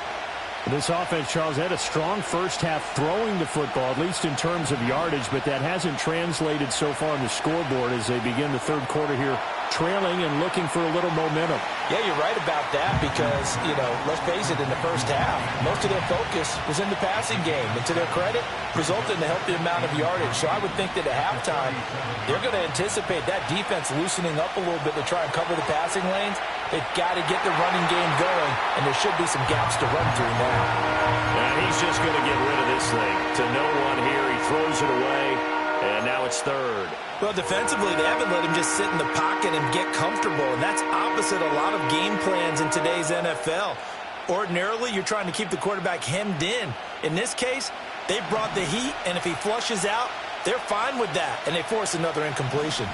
This offense, Charles, had a strong first half throwing the football, at least in terms of yardage, but that hasn't translated so far on the scoreboard as they begin the third quarter here, trailing and looking for a little momentum. Yeah, you're right about that because, let's face it, in the first half, most of their focus was in the passing game. And to their credit, resulted in a healthy amount of yardage. So I would think that at halftime, they're going to anticipate that defense loosening up a little bit to try and cover the passing lanes. They've got to get the running game going, and there should be some gaps to run through now. Now he's just going to get rid of this thing. To no one here, he throws it away, and now it's third. Well, defensively, they haven't let him just sit in the pocket and get comfortable, and that's opposite a lot of game plans in today's NFL. Ordinarily, you're trying to keep the quarterback hemmed in. In this case, they brought the heat, and if he flushes out, they're fine with that, and they force another incompletion.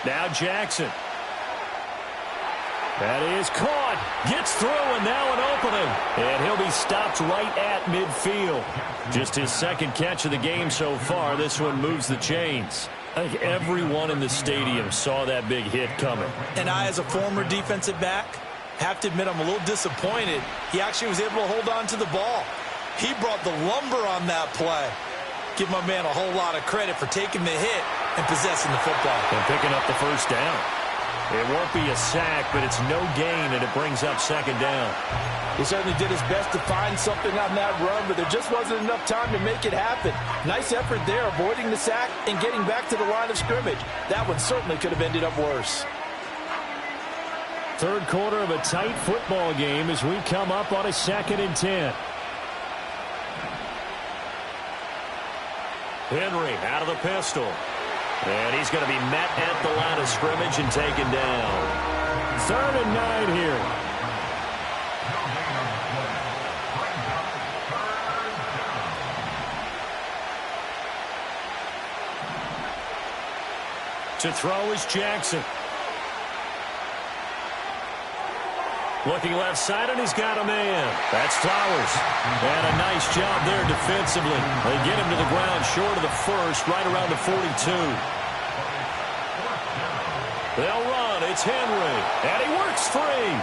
Now Jackson. That is caught. Gets through, and now an opening. And he'll be stopped right at midfield. Just his second catch of the game so far. This one moves the chains. I think everyone in the stadium saw that big hit coming. And I, as a former defensive back, have to admit I'm a little disappointed. He actually was able to hold on to the ball. He brought the lumber on that play. Give my man a whole lot of credit for taking the hit and possessing the football. And picking up the first down. It won't be a sack, but it's no gain, and it brings up second down. He certainly did his best to find something on that run, but there just wasn't enough time to make it happen. Nice effort there, avoiding the sack and getting back to the line of scrimmage. That one certainly could have ended up worse. Third quarter of a tight football game as we come up on a 2nd and 10. Henry out of the pistol. And he's going to be met at the line of scrimmage and taken down. 3rd and 9 here. To throw is Jackson. Looking left side, and he's got a man. That's Flowers. And a nice job there defensively. They get him to the ground short of the first, right around the 42. They'll run. It's Henry. And he works free.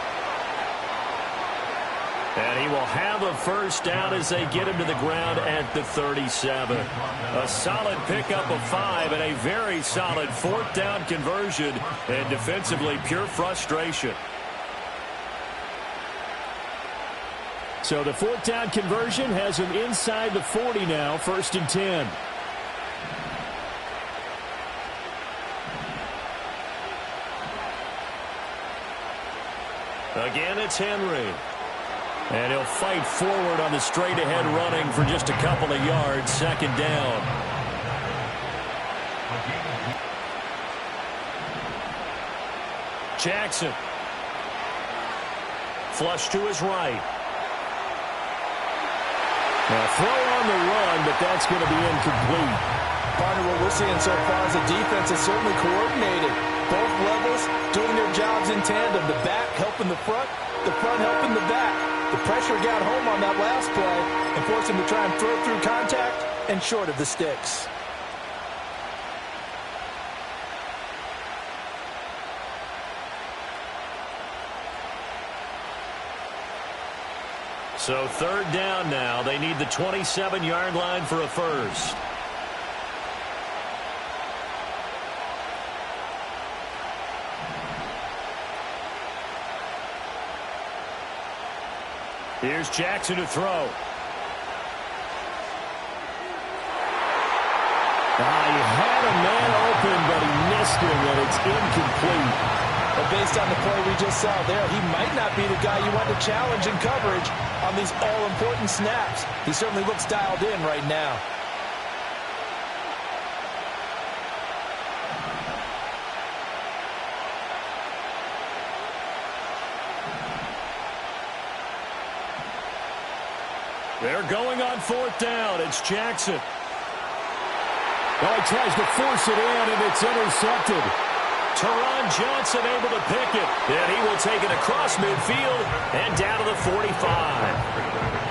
And he will have a first down as they get him to the ground at the 37. A solid pickup of 5 and a very solid 4th down conversion. And defensively, pure frustration. So the 4th down conversion has him inside the 40 now, 1st and 10. Again, it's Henry. And he'll fight forward on the straight-ahead running for just a couple of yards, 2nd down. Jackson. Flush to his right. Now, throw on the run, but that's going to be incomplete. Partner, what we're seeing so far is the defense is certainly coordinated. Both levels doing their jobs in tandem. The back helping the front helping the back. The pressure got home on that last play and forced him to try and throw through contact and short of the sticks. So 3rd down now. They need the 27-yard line for a first. Here's Jackson to throw. He had a man open, but he missed him, and it's incomplete. But based on the play we just saw there, he might not be the guy you want to challenge in coverage on these all-important snaps. He certainly looks dialed in right now. They're going on 4th down. It's Jackson. Well, he tries to force it in, and it's intercepted. Teron Johnson able to pick it. And he will take it across midfield and down to the 45.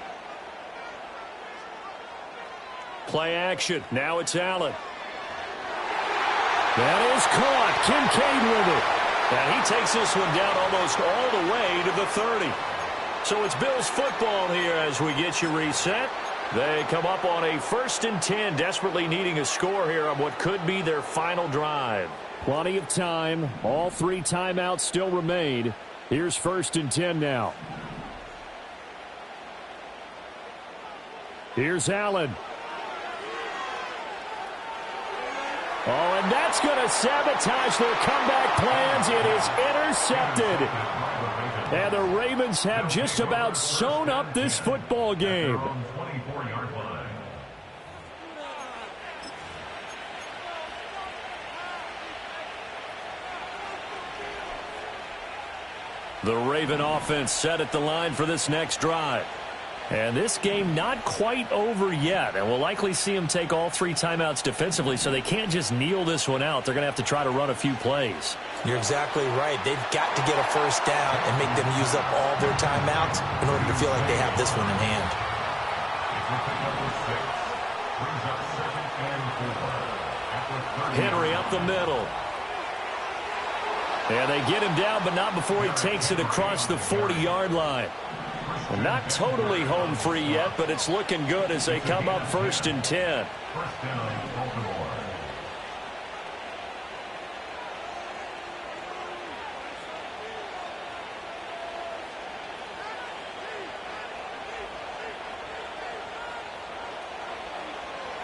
Play action. Now it's Allen. That is caught. Kincaid with it. And he takes this one down almost all the way to the 30. So it's Bills football here as we get you reset. They come up on a 1st and 10, desperately needing a score here on what could be their final drive. Plenty of time. All 3 timeouts still remain. Here's 1st and 10 now. Here's Allen. Oh, and that's going to sabotage their comeback plans. It is intercepted. And the Ravens have just about sewn up this football game. The Raven offense set at the line for this next drive. And this game not quite over yet. And we'll likely see them take all 3 timeouts defensively, so they can't just kneel this one out. They're going to have to try to run a few plays. You're exactly right. They've got to get a first down and make them use up all their timeouts in order to feel like they have this one in hand. Henry up the middle. And they get him down, but not before he takes it across the 40-yard line. Well, not totally home free yet, but it's looking good as they come up 1st and 10.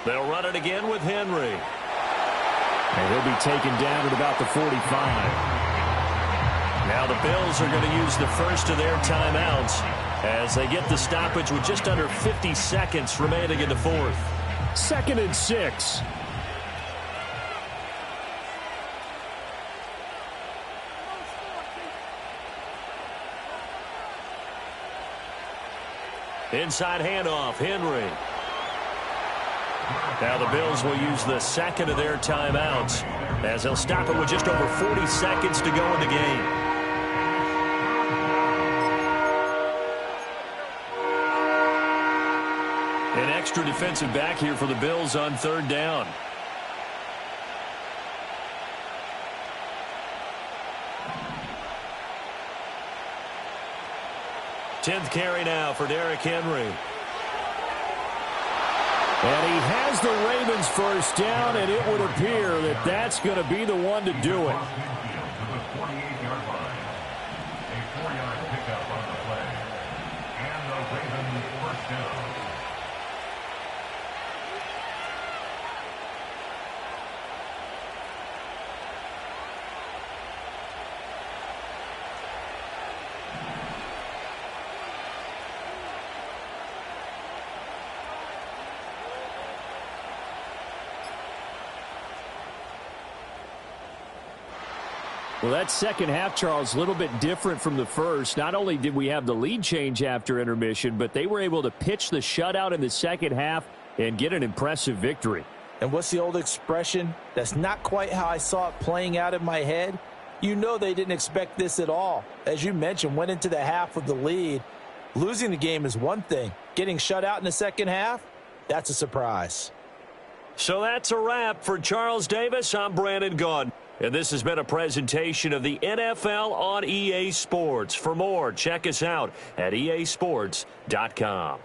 They'll run it again with Henry. And he'll be taken down at about the 45. Now the Bills are going to use the first of their timeouts as they get the stoppage with just under 50 seconds remaining in the 4th. 2nd and 6. Inside handoff, Henry. Now the Bills will use the 2nd of their timeouts as they'll stop it with just over 40 seconds to go in the game. An extra defensive back here for the Bills on 3rd down. Tenth carry now for Derrick Henry. And he has the Ravens first down, and it would appear that that's going to be the one to do it. Well, that second half, Charles, a little bit different from the first. Not only did we have the lead change after intermission, but they were able to pitch the shutout in the second half and get an impressive victory. And what's the old expression? That's not quite how I saw it playing out in my head. You know they didn't expect this at all. As you mentioned, went into the half with the lead. Losing the game is one thing. Getting shut out in the second half, that's a surprise. So that's a wrap for Charles Davis. I'm Brandon Gaudin. And this has been a presentation of the NFL on EA Sports. For more, check us out at easports.com.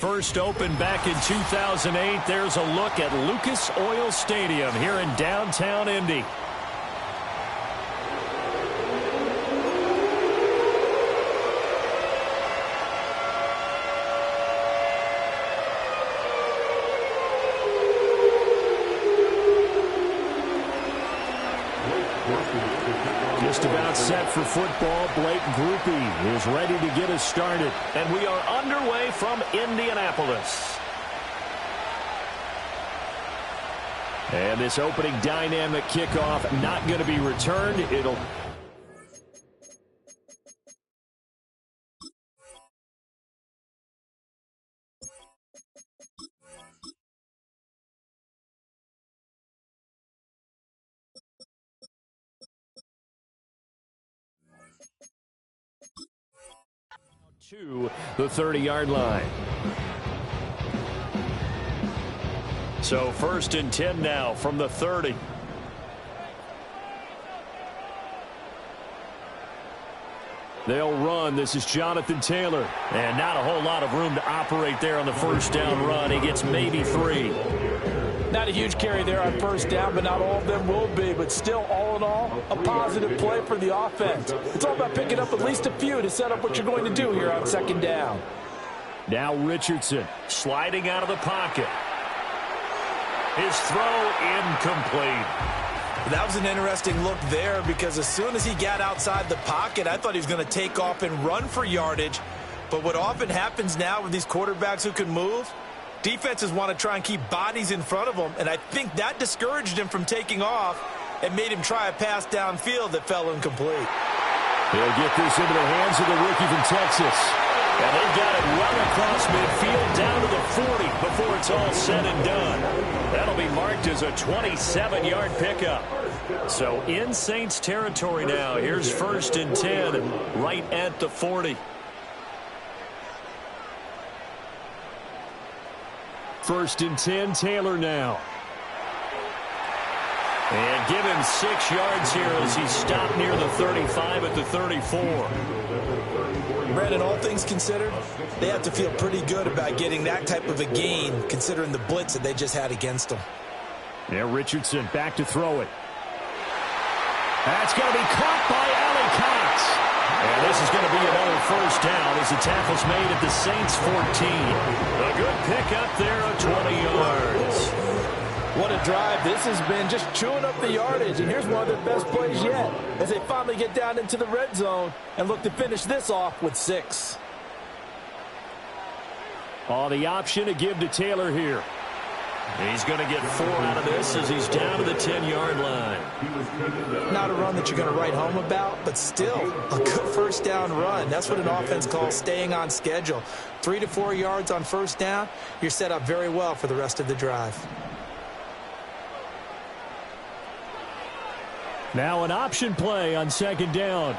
First opened back in 2008. There's a look at Lucas Oil Stadium here in downtown Indy. Just about set for football. Blake Groupie is ready to get us started. And we are underway from Indianapolis. And this opening dynamic kickoff not going to be returned. It'll... to the 30-yard line. So 1st and 10 now from the 30. They'll run. This is Jonathan Taylor. And not a whole lot of room to operate there on the first down run. He gets maybe 3. Not a huge carry there on first down, but not all of them will be. But still, all in all, a positive play for the offense. It's all about picking up at least a few to set up what you're going to do here on 2nd down. Now Richardson sliding out of the pocket. His throw incomplete. That was an interesting look there because as soon as he got outside the pocket, I thought he was going to take off and run for yardage. But what often happens now with these quarterbacks who can move, defenses want to try and keep bodies in front of them, and I think that discouraged him from taking off and made him try a pass downfield that fell incomplete. They'll get this into the hands of the rookie from Texas. And they've got it well across midfield down to the 40 before it's all said and done. That'll be marked as a 27-yard pickup. So in Saints territory now. Here's 1st and 10 right at the 40. 1st and 10, Taylor now. And give him 6 yards here as he stopped near the 35 at the 34. Brandon, all things considered, they have to feel pretty good about getting that type of a gain considering the blitz that they just had against them. Yeah, Richardson back to throw it. That's going to be caught by Allie Cox. And this is going to be another first down as the tackle's made at the Saints 14. A good pickup there of 20 yards. What a drive this has been, just chewing up the yardage. And here's one of their best plays yet as they finally get down into the red zone and look to finish this off with 6. Oh, the option to give to Taylor here. He's going to get 4 out of this as he's down to the 10-yard line. Not a run that you're going to write home about, but still a good first down run. That's what an offense calls staying on schedule. 3 to 4 yards on first down, you're set up very well for the rest of the drive. Now an option play on 2nd down.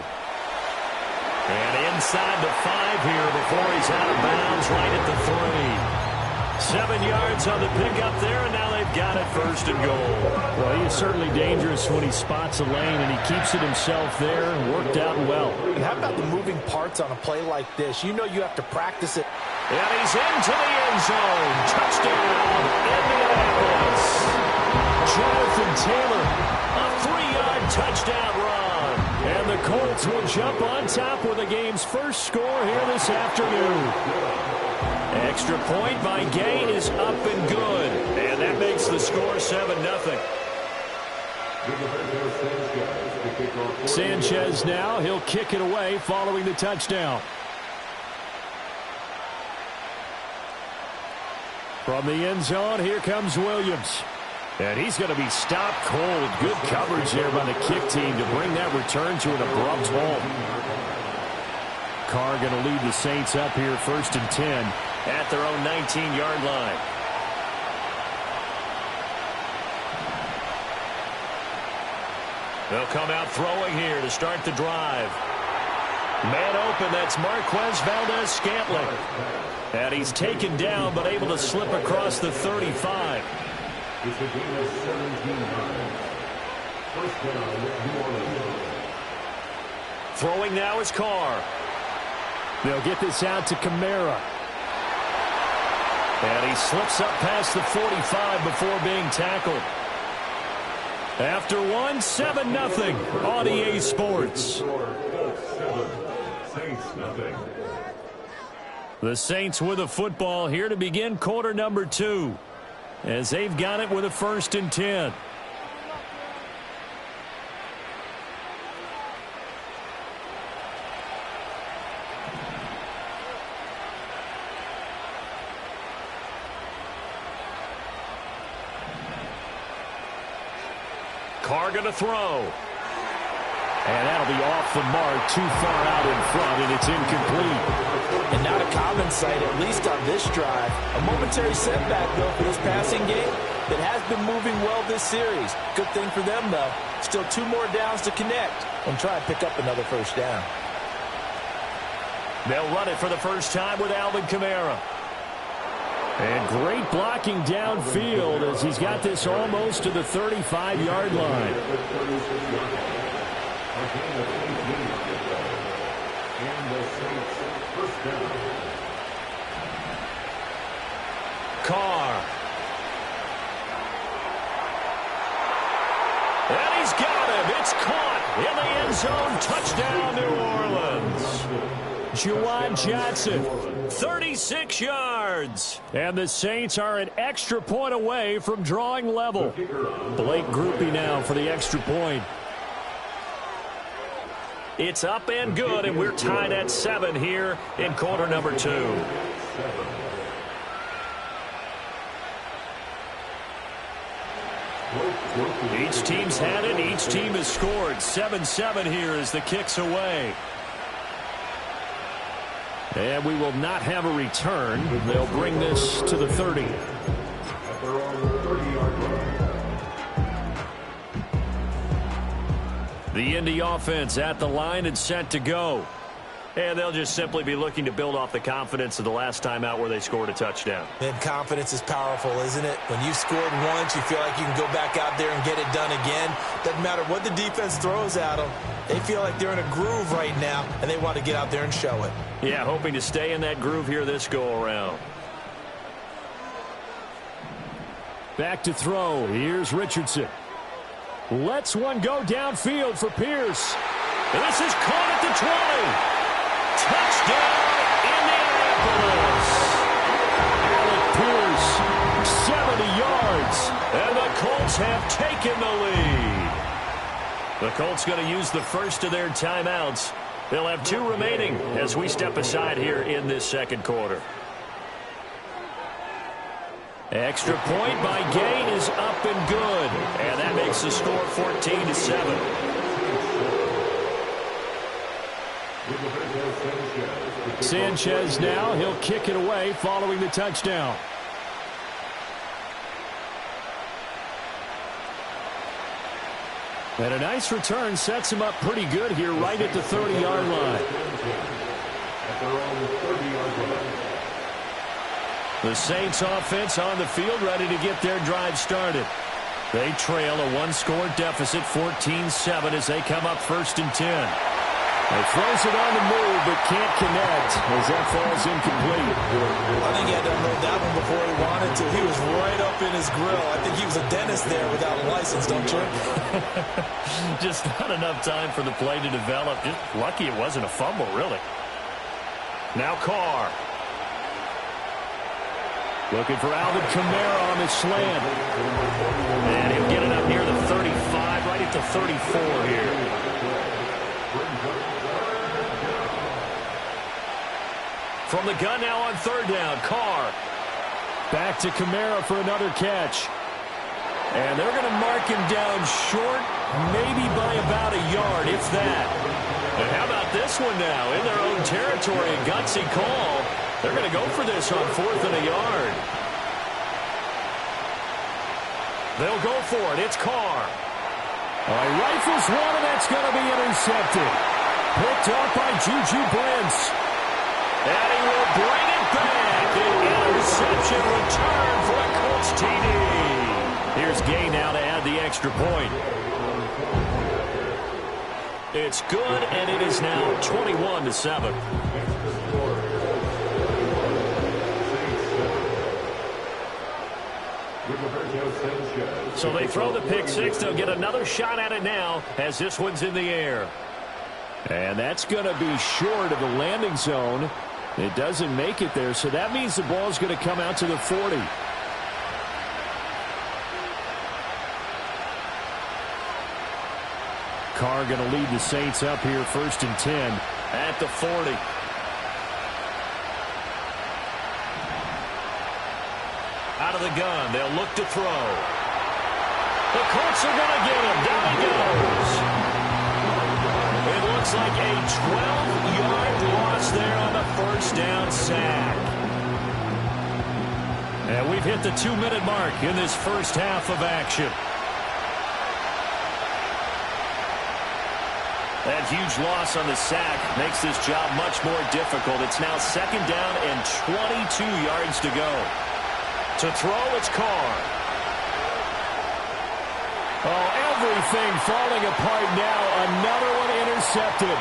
And inside the 5 here before he's out of bounds right at the 3. 7 yards on the pickup there, and now they've got it 1st and goal. Well, he is certainly dangerous when he spots a lane, and he keeps it himself there and worked out well. And how about the moving parts on a play like this? You know you have to practice it. And he's into the end zone. Touchdown, Indianapolis. Jonathan Taylor, a 3-yard touchdown run. And the Colts will jump on top with the game's first score here this afternoon. Extra point by Gain is up and good. And that makes the score 7-0. Sanchez now, he'll kick it away following the touchdown. From the end zone, here comes Williams. And he's going to be stopped cold. Good coverage there by the kick team to bring that return to an abrupt halt. Carr going to lead the Saints up here 1st and 10 at their own 19-yard line. They'll come out throwing here to start the drive. Man open, that's Marquez Valdez-Scantling. And he's taken down but able to slip across the 35. Throwing now is Carr. They'll get this out to Kamara. And he slips up past the 45 before being tackled. After 7-0 on EA Sports. The Saints with a football here to begin quarter number 2. As they've got it with a 1st and 10. Carr going to throw. And that'll be off the mark, too far out in front, and it's incomplete. And not a common sight, at least on this drive. A momentary setback, though, for this passing game that has been moving well this series. Good thing for them, though. Still 2 more downs to connect and try and pick up another 1st down. They'll run it for the first time with Alvin Kamara. And great blocking downfield as he's got this almost to the 35-yard line. Carr. And he's got him. It's caught in the end zone. Touchdown, New Orleans. Juwan Johnson. 36 yards. And the Saints are an extra point away from drawing level. Blake Groupie now for the extra point. It's up and good, and we're tied at 7 here in quarter number 2. Each team's had it. Each team has scored. 7-7 here as the kick's away. And we will not have a return. They'll bring this to the 30. The Indy offense at the line and set to go. And they'll just simply be looking to build off the confidence of the last time out where they scored a touchdown. And confidence is powerful, isn't it? When you've scored once, you feel like you can go back out there and get it done again. Doesn't matter what the defense throws at them. They feel like they're in a groove right now, and they want to get out there and show it. Yeah, hoping to stay in that groove here this go-around. Back to throw. Here's Richardson. Lets one go downfield for Pierce. And this is caught at the 20. Touchdown, Indianapolis. Alec Pierce, 70 yards. And the Colts have taken the lead. The Colts going to use the first of their timeouts. They'll have 2 remaining as we step aside here in this second quarter. Extra point by Gain is up and good. And that makes the score 14-7. Sanchez now. He'll kick it away following the touchdown. And a nice return sets him up pretty good here right at the 30-yard line. The Saints offense on the field ready to get their drive started. They trail a 1-score deficit 14-7 as they come up 1st and 10. He throws it on the move, but can't connect as that falls incomplete. I think he had to unload that one before he wanted to. He was right up in his grill. I think he was a dentist there without a license, don't you? Just not enough time for the play to develop. Just lucky it wasn't a fumble, really. Now Carr. Looking for Alvin Kamara on the slant. And he'll get it up near the 35, right at the 34 here. From the gun now on 3rd down, Carr. Back to Kamara for another catch. And they're going to mark him down short, maybe by about a yard, if that. And how about this one now? In their own territory, a gutsy call. They're going to go for this on 4th and a yard. They'll go for it. It's Carr. He rifles one, and that's going to be intercepted. Picked up by Juju Brents. And he will bring it back. An interception return for a Colts TD. Here's Gay now to add the extra point. It's good, and it is now 21-7. So they throw the pick six. They'll get another shot at it now as this one's in the air. And that's going to be short of the landing zone. It doesn't make it there, so that means the ball's going to come out to the 40. Carr going to lead the Saints up here 1st and 10 at the 40. Out of the gun, they'll look to throw. The Colts are going to get him. Down he goes. It looks like a 12-yard loss there on the first down sack. And we've hit the 2-minute mark in this first half of action. That huge loss on the sack makes this job much more difficult. It's now 2nd down and 22 yards to go. To throw, it's Carr. Oh, everything falling apart now. Another one intercepted.